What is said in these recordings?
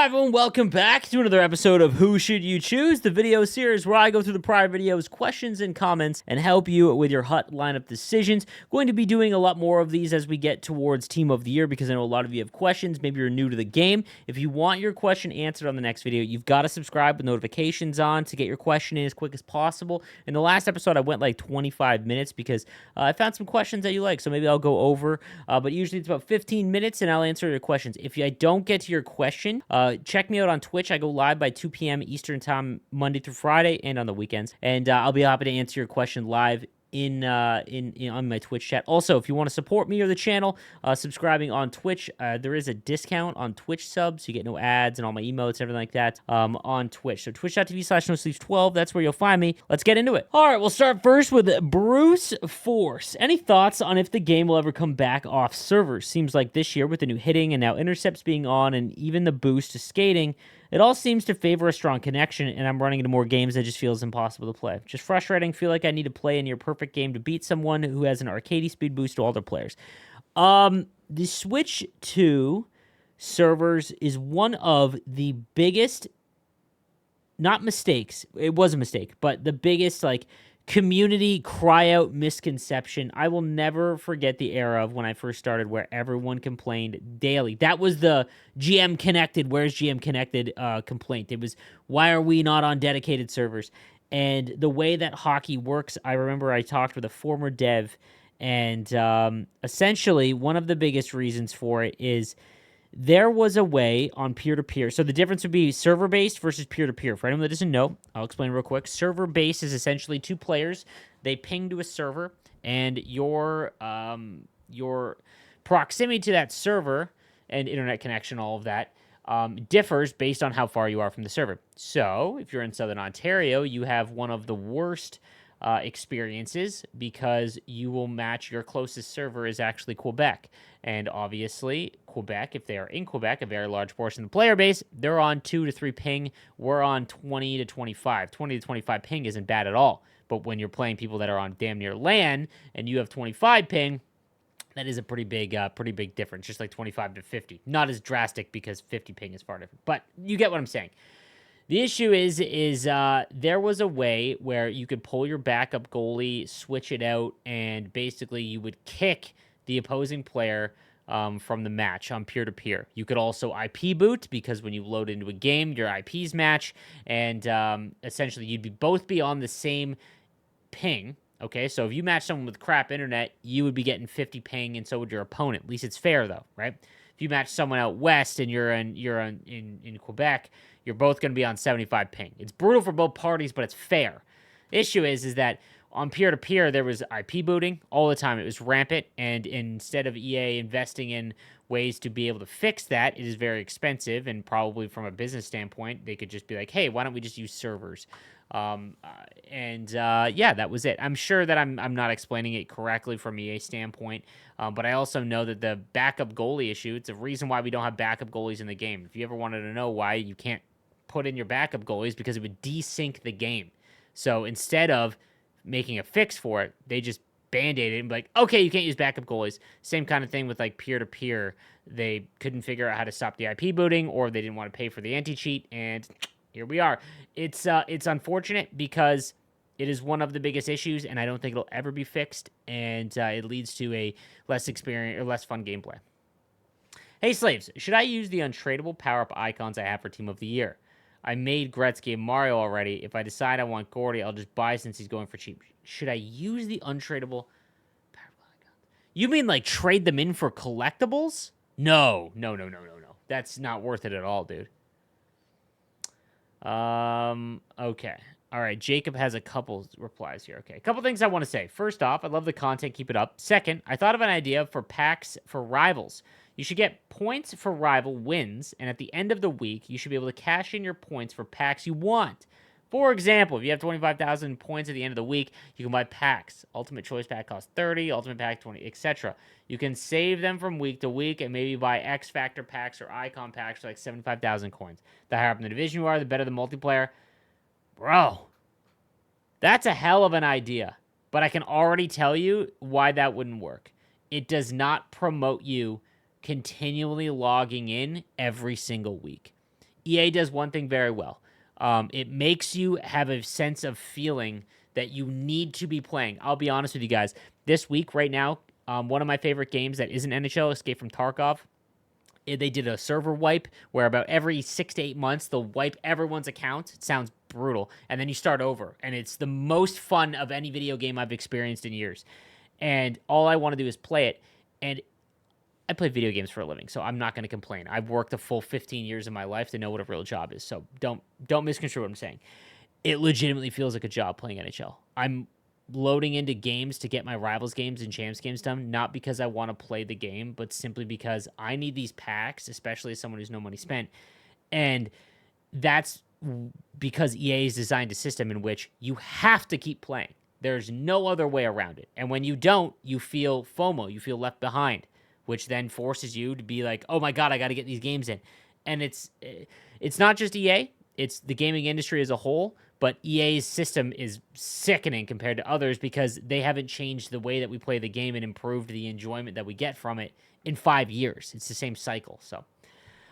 Hi everyone, welcome back to another episode of Who Should You Choose, the video series where I go through the prior videos, questions and comments, and help you with your HUT lineup decisions. Going to be doing a lot more of these as we get towards Team of the Year because I know a lot of you have questions. Maybe you're new to the game. If you want your question answered on the next video, you've got to subscribe with notifications on to get your question in as quick as possible. In the last episode, I went like 25 minutes because I found some questions that you like, so maybe I'll go over, but usually it's about 15 minutes and I'll answer your questions. If I don't get to your question, check me out on Twitch. I go live by 2 p.m. Eastern time, Monday through Friday, and on the weekends. And I'll be happy to answer your question live in on my Twitch chat. Also, if you want to support me or the channel, subscribing on Twitch, there is a discount on Twitch subs. You get no ads and all my emotes, everything like that, on Twitch. So twitch.tv/nosleeves12, that's where you'll find me. Let's get into it. All right, we'll start first with Bruce Force. Any thoughts on if the game will ever come back off servers? Seems like this year with the new hitting and now intercepts being on and even the boost to skating, it all seems to favor a strong connection, and I'm running into more games that just feels impossible to play. Just frustrating. Feel like I need to play a near perfect game to beat someone who has an arcadey speed boost to all their players. The switch to servers is one of the biggest, not mistakes, it was a mistake, but the biggest, community cry out misconception. I will never forget the era of when I first started where everyone complained daily. That was the GM Connected, where's GM Connected complaint. It was, why are we not on dedicated servers? And the way that hockey works, I remember I talked with a former dev, and essentially one of the biggest reasons for it is there was a way on peer-to-peer. So the difference would be server-based versus peer-to-peer. For anyone that doesn't know, I'll explain real quick. Server-based is essentially two players. They ping to a server, and your proximity to that server and internet connection, all of that, differs based on how far you are from the server. So if you're in Southern Ontario, you have one of the worst experiences because you will match your closest server is actually Quebec. And obviously, Quebec, if they are in Quebec, a very large portion of the player base, they're on 2 to 3 ping. We're on 20 to 25. 20 to 25 ping isn't bad at all. But when you're playing people that are on damn near LAN and you have 25 ping, that is a pretty big difference, just like 25 to 50. Not as drastic because 50 ping is far different. But you get what I'm saying. The issue is there was a way where you could pull your backup goalie, switch it out, and basically you would kick the opposing player from the match on peer-to-peer. You could also IP boot because when you load into a game, your IPs match, and essentially you'd both be on the same ping. Okay, so if you match someone with crap internet, you would be getting 50 ping, and so would your opponent. At least it's fair, though, right? If you match someone out west and you're in Quebec, you're both going to be on 75 ping. It's brutal for both parties, but it's fair. The issue is that on peer-to-peer, there was IP booting all the time. It was rampant, and instead of EA investing in ways to be able to fix that, it is very expensive, and probably from a business standpoint, they could just be like, hey, why don't we just use servers? Yeah, that was it. I'm sure that I'm not explaining it correctly from EA standpoint, but I also know that the backup goalie issue, it's a reason why we don't have backup goalies in the game. If you ever wanted to know why you can't put in your backup goalies, because it would desync the game. So instead of making a fix for it, they just band-aid it and be like, okay, you can't use backup goalies. Same kind of thing with like peer-to-peer. They couldn't figure out how to stop the IP booting, or they didn't want to pay for the anti-cheat, and here we are. It's unfortunate because it is one of the biggest issues, and I don't think it'll ever be fixed, and it leads to a less fun gameplay. Hey, Slaves, should I use the untradeable power-up icons I have for Team of the Year? I made Gretzky and Mario already. If I decide I want Gordy, I'll just buy since he's going for cheap. Should I use the untradeable power-up icons? You mean like trade them in for collectibles? No. That's not worth it at all, dude. Okay. All right, Jacob has a couple replies here. Okay, a couple things I want to say. First off, I love the content. Keep it up. Second, I thought of an idea for packs for rivals. You should get points for rival wins, and at the end of the week, you should be able to cash in your points for packs you want. For example, if you have 25,000 points at the end of the week, you can buy packs. Ultimate Choice Pack costs 30, Ultimate Pack 20, etc. You can save them from week to week and maybe buy X Factor packs or Icon packs for like 75,000 coins. The higher up in the division you are, the better the multiplayer. Bro, that's a hell of an idea, but I can already tell you why that wouldn't work. It does not promote you continually logging in every single week. EA does one thing very well. It makes you have a sense of feeling that you need to be playing. I'll be honest with you guys. This week, right now, one of my favorite games that isn't NHL, Escape from Tarkov, they did a server wipe where about every 6 to 8 months they'll wipe everyone's account. It sounds brutal, and then you start over, and it's the most fun of any video game I've experienced in years. And all I want to do is play it, and I play video games for a living, so I'm not going to complain. I've worked a full 15 years of my life to know what a real job is, so don't misconstrue what I'm saying. It legitimately feels like a job playing NHL. I'm loading into games to get my rivals games and champs games done, not because I want to play the game, but simply because I need these packs, especially as someone who's no money spent. And that's because EA has designed a system in which you have to keep playing. There's no other way around it. And when you don't, you feel FOMO, you feel left behind, which then forces you to be like, oh my God, I got to get these games in. And it's not just EA, it's the gaming industry as a whole, but EA's system is sickening compared to others because they haven't changed the way that we play the game and improved the enjoyment that we get from it in 5 years. It's the same cycle. So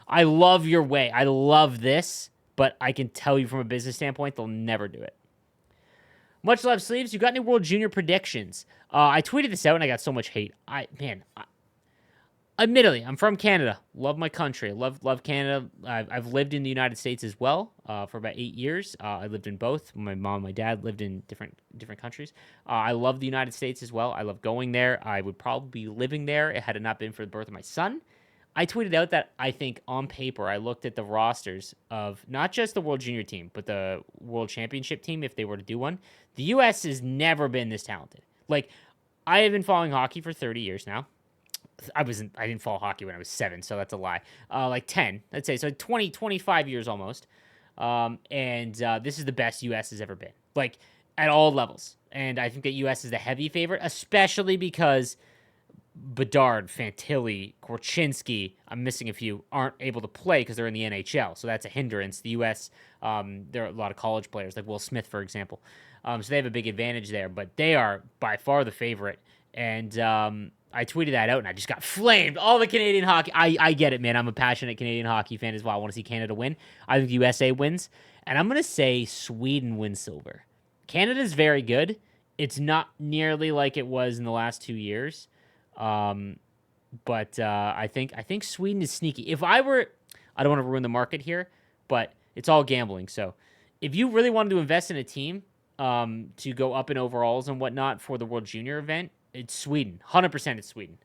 I love your way. I love this, but I can tell you from a business standpoint, they'll never do it. Much love, Sleeves. You got any World Junior predictions? I tweeted this out and I got so much hate. Admittedly, I'm from Canada. Love my country. Love Canada. I've lived in the United States as well for about 8 years. I lived in both. My mom and my dad lived in different countries. I love the United States as well. I love going there. I would probably be living there had it not been for the birth of my son. I tweeted out that I think on paper, I looked at the rosters of not just the World Junior team, but the World Championship team, if they were to do one. The U.S. has never been this talented. Like, I have been following hockey for 30 years now. I didn't follow hockey when I was 7, so that's a lie. Like 10, I'd say. So 20, 25 years almost. This is the best U.S. has ever been. Like, at all levels. And I think that U.S. is the heavy favorite, especially because Bedard, Fantilli, Korchinski, I'm missing a few, aren't able to play because they're in the NHL. So that's a hindrance. The U.S., there are a lot of college players, like Will Smith, for example. So they have a big advantage there. But they are by far the favorite. And I tweeted that out, and I just got flamed. All the Canadian hockey. I get it, man. I'm a passionate Canadian hockey fan as well. I want to see Canada win. I think the USA wins. And I'm going to say Sweden wins silver. Canada's very good. It's not nearly like it was in the last 2 years. But I think Sweden is sneaky. If I don't want to ruin the market here, but it's all gambling. So if you really wanted to invest in a team to go up in overalls and whatnot for the World Junior event, it's Sweden. 100% it's Sweden.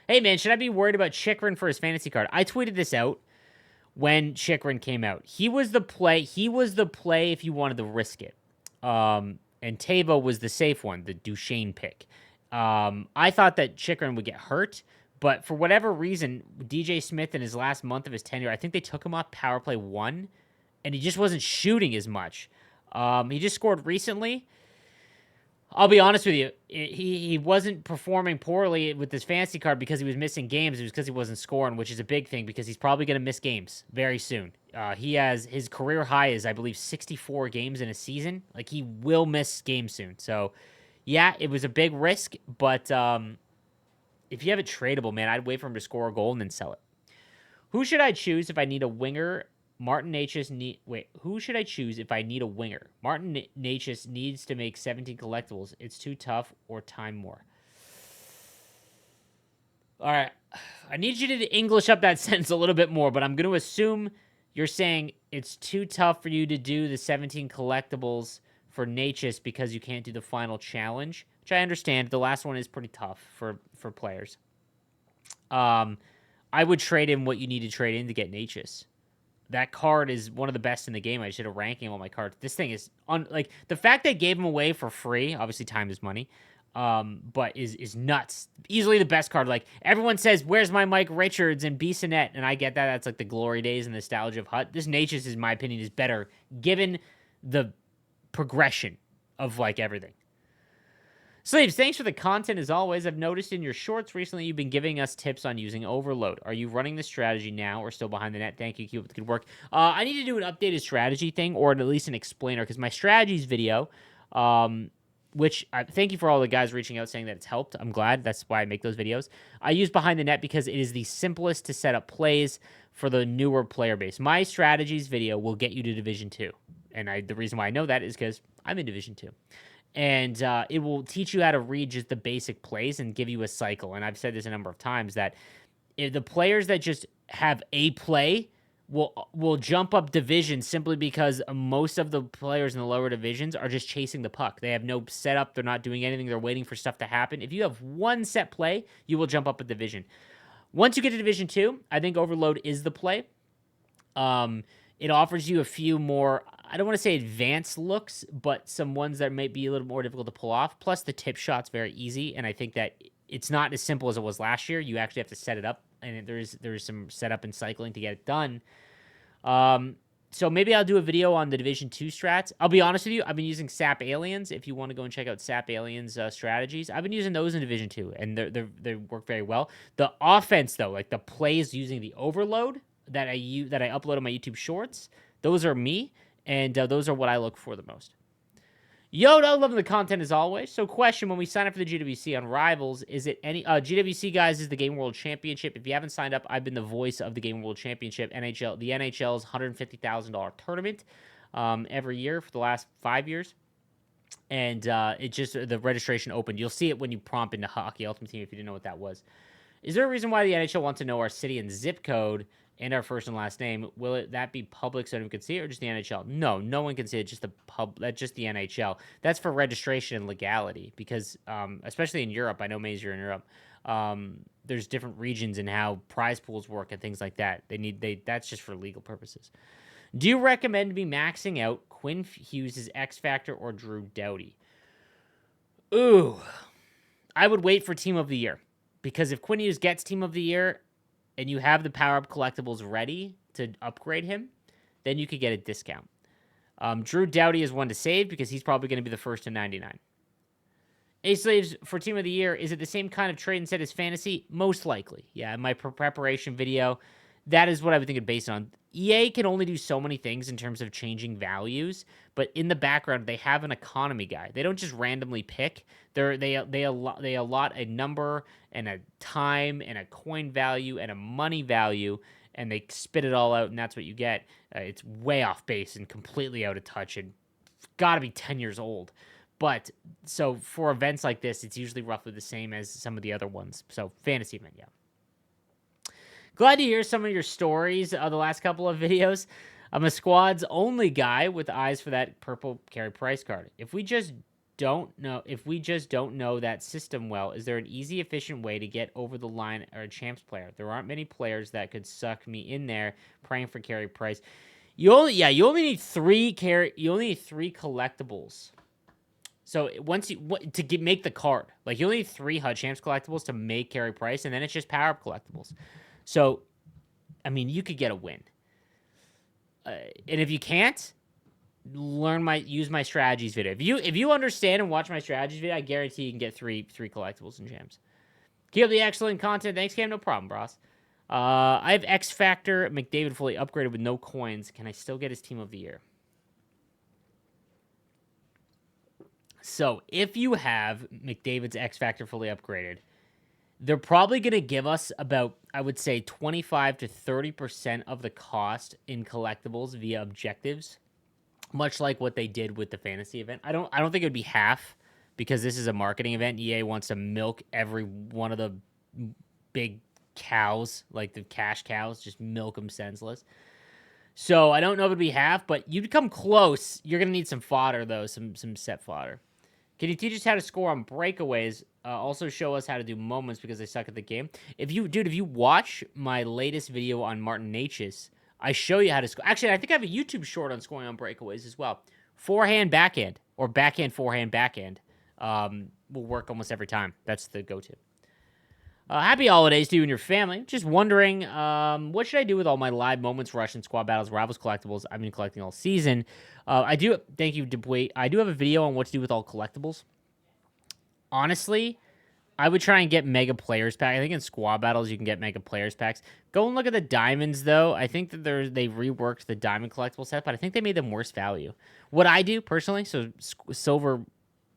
Hey, man, should I be worried about Chychrun for his fantasy card? I tweeted this out when Chychrun came out. He was the play if you wanted to risk it. And Tavo was the safe one, the Duchesne pick. I thought that Chychrun would get hurt, but for whatever reason, DJ Smith in his last month of his tenure, I think they took him off power play 1, and he just wasn't shooting as much. He just scored recently. I'll be honest with you, he wasn't performing poorly with his fantasy card because he was missing games. It was because he wasn't scoring, which is a big thing because he's probably going to miss games very soon. He has his career high is, I believe, 64 games in a season. Like, he will miss games soon. So, yeah, it was a big risk, but if you have it tradable, man, I'd wait for him to score a goal and then sell it. Who should I choose if I need a winger? Who should I choose if I need a winger? Martin Necas needs to make 17 collectibles. It's too tough or time more. All right. I need you to English up that sentence a little bit more, but I'm going to assume you're saying it's too tough for you to do the 17 collectibles for Necas because you can't do the final challenge, which I understand. The last one is pretty tough for players. I would trade in what you need to trade in to get Necas. That card is one of the best in the game. I should have ranking all my cards. This thing is the fact they gave him away for free. Obviously, time is money, but is nuts. Easily the best card. Like, everyone says, "Where's my Mike Richards and Bissonnette?" And I get that. That's like the glory days and nostalgia of Hut. This Necas, in my opinion, is better given the progression of like everything. Sleeves, thanks for the content as always. I've noticed in your shorts recently you've been giving us tips on using Overload. Are you running the strategy now or still behind the net? Thank you, keep up the good work. I need to do an updated strategy thing or at least an explainer because my strategies video, which thank you for all the guys reaching out saying that it's helped. I'm glad. That's why I make those videos. I use behind the net because it is the simplest to set up plays for the newer player base. My strategies video will get you to Division 2. And the reason why I know that is because I'm in Division 2. And it will teach you how to read just the basic plays and give you a cycle. And I've said this a number of times that if the players that just have a play will jump up divisions simply because most of the players in the lower divisions are just chasing the puck. They have no setup. They're not doing anything. They're waiting for stuff to happen. If you have one set play, you will jump up a division. Once you get to Division 2, I think Overload is the play. It offers you a few more, I don't want to say advanced looks, but some ones that might be a little more difficult to pull off. Plus, the tip shot's very easy, and I think that it's not as simple as it was last year. You actually have to set it up, and there's some setup and cycling to get it done. So maybe I'll do a video on the Division 2 strats. I'll be honest with you, I've been using SAP Aliens. If you want to go and check out SAP Aliens strategies, I've been using those in Division 2, and they work very well. The offense, though, like the plays using the Overload that I upload on my YouTube Shorts, those are me, and those are what I look for the most. Yoda, loving the content as always. So question, when we sign up for the GWC on Rivals, is it any... GWC, guys, is the Game World Championship. If you haven't signed up, I've been the voice of the Game World Championship, NHL, the NHL's $150,000 tournament every year for the last 5 years. And it just... the registration opened. You'll see it when you prompt into Hockey Ultimate Team if you didn't know what that was. Is there a reason why the NHL wants to know our city and zip code and our first and last name? Will that be public so anyone can see it, or just the NHL? No, no one can see it. Just just the NHL. That's for registration and legality, because especially in Europe, I know Maze, you're in Europe. There's different regions in how prize pools work and things like that. That's just for legal purposes. Do you recommend me maxing out Quinn Hughes' X Factor or Drew Doughty? Ooh, I would wait for Team of the Year, because if Quinn Hughes gets Team of the Year, and you have the power-up collectibles ready to upgrade him, then you could get a discount. Drew Doughty is one to save because he's probably going to be the first to 99. A-Slaves for Team of the Year, is it the same kind of trade and set as Fantasy? Most likely. Yeah, in my preparation video, that is what I would think it based on. EA can only do so many things in terms of changing values, but in the background, they have an economy guy. They don't just randomly pick. They allot a number and a time and a coin value and a money value, and they spit it all out, and that's what you get. It's way off base and completely out of touch and got to be 10 years old. But so for events like this, it's usually roughly the same as some of the other ones. So fantasy event, yeah. Glad to hear some of your stories of the last couple of videos. I'm a squad's only guy with eyes for that purple Carey Price card. If we just don't know that system well, is there an easy, efficient way to get over the line or a champs player? There aren't many players that could suck me in there praying for Carey Price. You only need three collectibles. So once make the card, like you only need 3 HUD Champs collectibles to make Carey Price, and then it's just power up collectibles. So, I mean, you could get a win. And if you can't, use my strategies video. If you understand and watch my strategies video, I guarantee you can get three collectibles and gems. Keep up the excellent content. Thanks, Cam. No problem, bros. I have X Factor McDavid fully upgraded with no coins. Can I still get his Team of the Year? So, if you have McDavid's X Factor fully upgraded, they're probably going to give us about, I would say, 25 to 30% of the cost in collectibles via objectives, much like what they did with the fantasy event. I don't think it would be half, because this is a marketing event. EA wants to milk every one of the big cows, like the cash cows, just milk them senseless. So I don't know if it'd be half, but you'd come close. You're going to need some fodder, though, some set fodder. Can you teach us how to score on breakaways? Also show us how to do moments, because I suck at the game. If you watch my latest video on Martin Necas, I show you how to score. Actually, I think I have a YouTube short on scoring on breakaways as well. Forehand, backhand, or backhand, forehand, backhand will work almost every time. That's the go-to. Happy holidays to you and your family. Just wondering, what should I do with all my live moments, Russian squad battles, rivals collectibles I've been collecting all season? Thank you, Dupuy. I do have a video on what to do with all collectibles. Honestly, I would try and get mega players pack. I think in squad battles you can get mega players packs. Go and look at the diamonds, though. I think that they reworked the diamond collectible set, but I think they made them worse value. What I do personally, so silver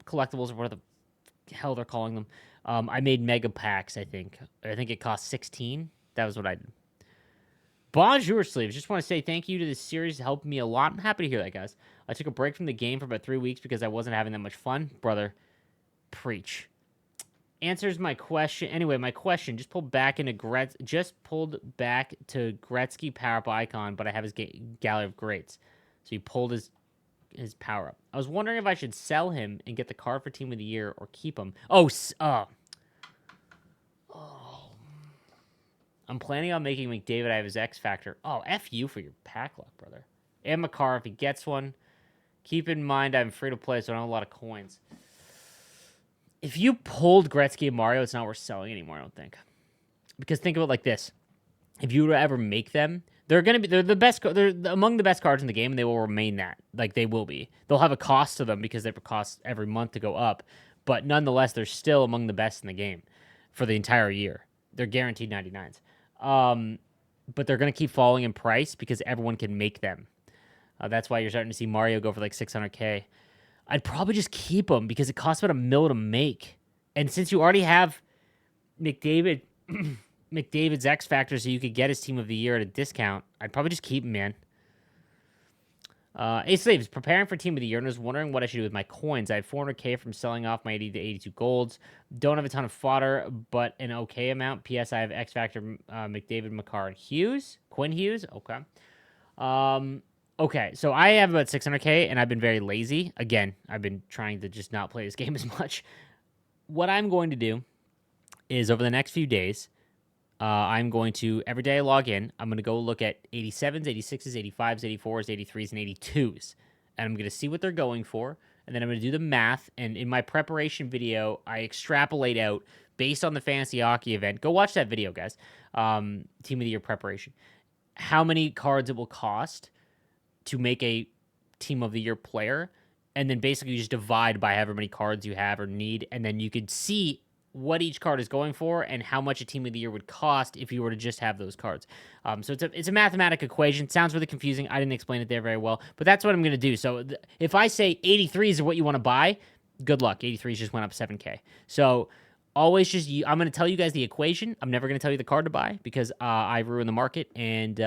collectibles, or what the hell they're calling them. I made mega packs, I think. I think it cost 16. That was what I did. Bonjour, Sleeves. Just want to say thank you to this series. It helped me a lot. I'm happy to hear that, guys. I took a break from the game for about 3 weeks because I wasn't having that much fun. Brother, preach. Answers my question. Anyway, my question, just pulled back to Gretzky power-up icon, but I have his gallery of greats. So he pulled his power-up. I was wondering if I should sell him and get the card for Team of the Year or keep him. I'm planning on making McDavid. I have his X Factor. Oh, F you for your pack luck, brother. And Makar if he gets one. Keep in mind I'm free to play, so I don't have a lot of coins. If you pulled Gretzky and Mario, it's not worth selling anymore, I don't think. Because think of it like this. If you were to ever make them, they're the best. They're among the best cards in the game, and they will remain that. Like, they will be. They'll have a cost to them because they cost every month to go up. But nonetheless, they're still among the best in the game for the entire year. They're guaranteed 99s. But they're going to keep falling in price because everyone can make them. That's why you're starting to see Mario go for like 600K. I'd probably just keep them because it costs about $1 million to make. And since you already have McDavid's X Factor so you could get his Team of the Year at a discount, I'd probably just keep him, man. Ace Slaves, preparing for Team of the Year and was wondering what I should do with my coins. I have 400K from selling off my 80 to 82 golds. Don't have a ton of fodder, but an okay amount. P.S. I have X Factor, McDavid, Makar, and Hughes. Quinn Hughes? Okay. Okay, so I have about 600K, and I've been very lazy. Again, I've been trying to just not play this game as much. What I'm going to do is over the next few days, I'm going to, every day I log in, I'm going to go look at 87s, 86s, 85s, 84s, 83s, and 82s. And I'm going to see what they're going for. And then I'm going to do the math. And in my preparation video, I extrapolate out based on the Fantasy Hockey event. Go watch that video, guys. Team of the Year preparation. How many cards it will cost to make a Team of the Year player. And then basically you just divide by however many cards you have or need. And then you could see what each card is going for and how much a Team of the Year would cost if you were to just have those cards. So it's a mathematical equation. Sounds really confusing. I didn't explain it there very well, but that's what I'm going to do. So if I say 83s are what you want to buy, good luck. 83s just went up 7K. So always just, I'm going to tell you guys the equation. I'm never going to tell you the card to buy because I ruin the market, and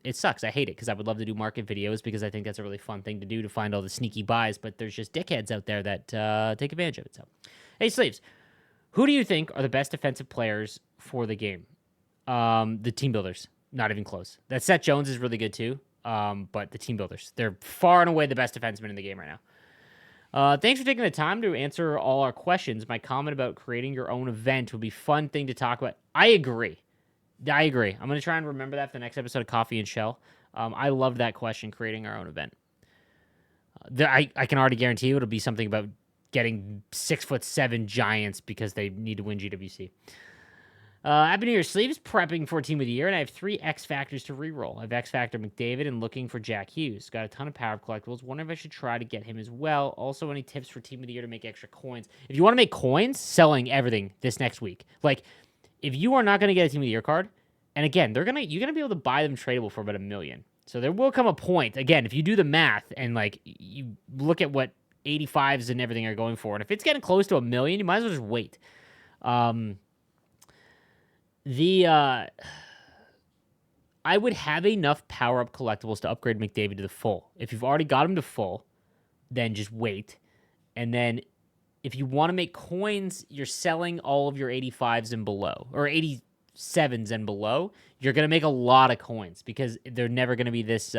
it sucks. I hate it because I would love to do market videos because I think that's a really fun thing to do, to find all the sneaky buys, but there's just dickheads out there that take advantage of it. So, hey, Sleeves. Who do you think are the best defensive players for the game? The team builders. Not even close. That Seth Jones is really good too, but the team builders. They're far and away the best defenseman in the game right now. Thanks for taking the time to answer all our questions. My comment about creating your own event would be a fun thing to talk about. I agree. I'm going to try and remember that for the next episode of Coffee and Shell. I love that question, creating our own event. I can already guarantee you it'll be something about getting 6'7" giants because they need to win GWC. I've been here Sleeves prepping for Team of the Year, and I have 3 X Factors to reroll. I have X Factor McDavid and looking for Jack Hughes. Got a ton of power collectibles. Wondering if I should try to get him as well. Also, any tips for Team of the Year to make extra coins? If you want to make coins, selling everything this next week. Like, if you are not going to get a Team of the Year card, and again, you're gonna be able to buy them tradable for about $1 million. So there will come a point, again, if you do the math and like you look at what 85s and everything are going for, and if it's getting close to $1 million, you might as well just wait. I would have enough power-up collectibles to upgrade McDavid to the full. If you've already got him to full, then just wait. And then if you want to make coins, you're selling all of your 85s and below, or 87s and below. You're going to make a lot of coins because they're never going to be this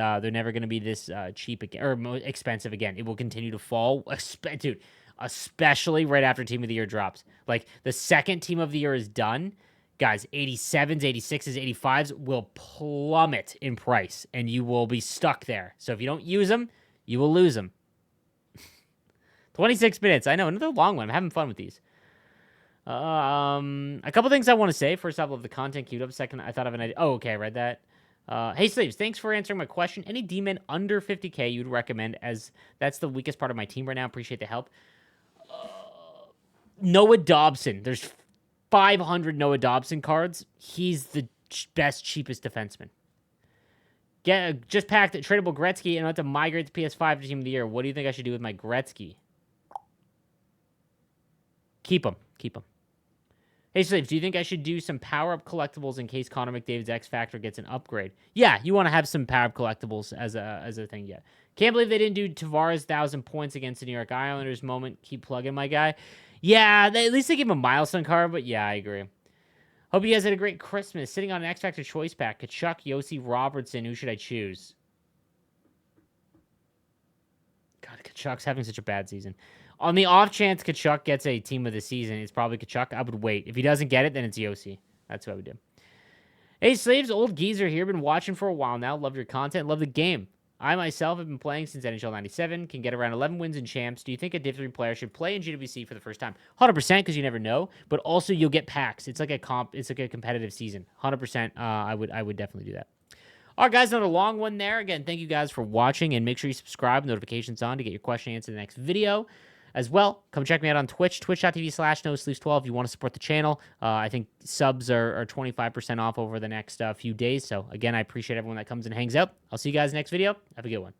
cheap again, or more expensive again. It will continue to fall, dude, especially right after Team of the Year drops. Like, the second Team of the Year is done, guys, 87s, 86s, 85s will plummet in price, and you will be stuck there. So if you don't use them, you will lose them. 26 minutes. I know, another long one. I'm having fun with these. A couple things I want to say. First off, I love the content queued up. Second, I thought of an idea. Oh, okay, I read that. Hey, Sleeves, thanks for answering my question. Any D-men under 50K you'd recommend, as that's the weakest part of my team right now? Appreciate the help. Noah Dobson. There's 500 Noah Dobson cards. He's the best, cheapest defenseman. Just packed a tradable Gretzky and I have to migrate to PS5 to Team of the Year. What do you think I should do with my Gretzky? Keep him. Hey, Slaves, do you think I should do some power-up collectibles in case Connor McDavid's X Factor gets an upgrade? Yeah, you want to have some power-up collectibles as a thing yet. Can't believe they didn't do Tavares' 1,000 points against the New York Islanders moment. Keep plugging, my guy. Yeah, at least they gave him a milestone card, but yeah, I agree. Hope you guys had a great Christmas. Sitting on an X Factor choice pack. Kachuk, Yossi, Robertson. Who should I choose? God, Kachuk's having such a bad season. On the off chance Kachuk gets a team of the season, it's probably Kachuk. I would wait. If he doesn't get it, then it's Yossi. That's what I would do. Hey, Slaves, old geezer here. Been watching for a while now. Love your content. Love the game. I myself have been playing since NHL 97. Can get around 11 wins in champs. Do you think a Div 3 player should play in GWC for the first time? 100%, because you never know. But also, you'll get packs. It's like a comp. It's like a competitive season. 100%. I would definitely do that. All right, guys, another long one there. Again, thank you guys for watching, and make sure you subscribe, notifications on to get your question answered in the next video. As well, come check me out on Twitch, twitch.tv/NoSleeves12 if you want to support the channel. I think subs are 25% off over the next few days. So, again, I appreciate everyone that comes and hangs out. I'll see you guys next video. Have a good one.